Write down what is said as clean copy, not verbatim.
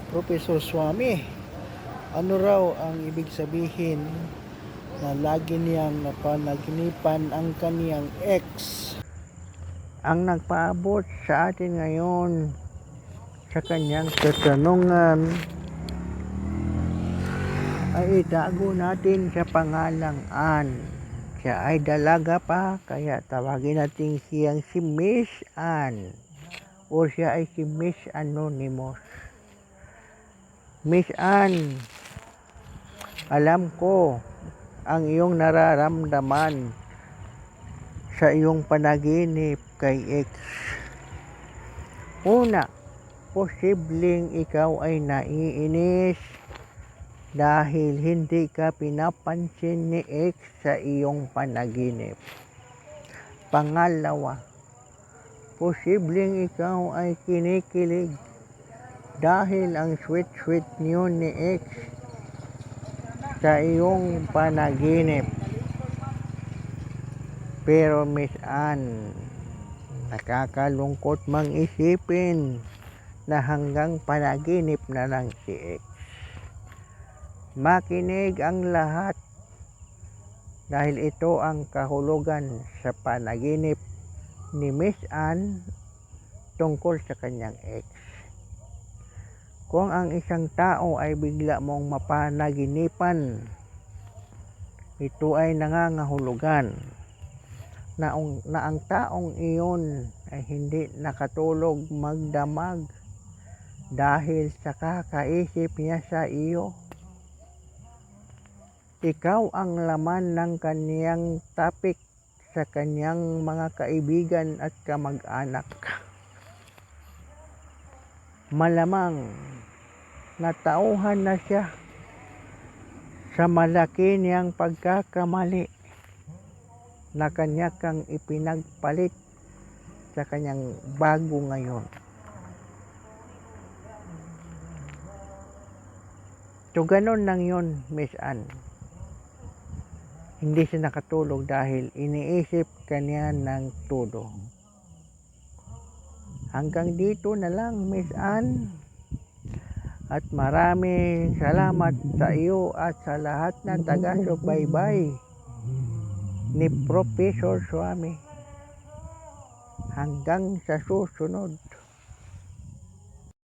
Professor Swami, ano raw ang ibig sabihin na lagi niyang napanaginipan ang kaniyang ex? Ang nagpaabot sa atin ngayon sa kanyang katanungan ay itago natin sa pangalang Ann. Siya ay dalaga pa, kaya tawagin natin siyang si Miss Ann o siya ay si Miss Anonymous. Miss Ann, alam ko ang iyong nararamdaman sa iyong panaginip kay ex. Una, posibleng ikaw ay naiinis dahil hindi ka pinapansin ni ex sa iyong panaginip. Pangalawa, posibleng ikaw ay kinikilig dahil ang sweet-sweet niyo ni ex sa iyong panaginip. Pero Miss Ann, nakakalungkot mang isipin na hanggang panaginip na lang si ex. Makinig ang lahat dahil ito ang kahulugan sa panaginip ni Miss Ann tungkol sa kanyang ex. Kung ang isang tao ay bigla mong mapanaginipan, ito ay nangangahulugan na ang taong iyon ay hindi nakatulog magdamag dahil sa kakaisip niya sa iyo. Ikaw ang laman ng kaniyang topic sa kaniyang mga kaibigan at kamag-anak. Malamang natauhan na siya sa malaki niyang pagkakamali na kanya kang ipinagpalit sa kanyang bago ngayon. So ganun lang yun, Miss Ann. Hindi siya nakatulog dahil iniisip kanya ng todo. Hanggang dito na lang, Miss Ann. At maraming salamat sa iyo at sa lahat ng taga-subaybay ni Professor Swami. Hanggang sa susunod.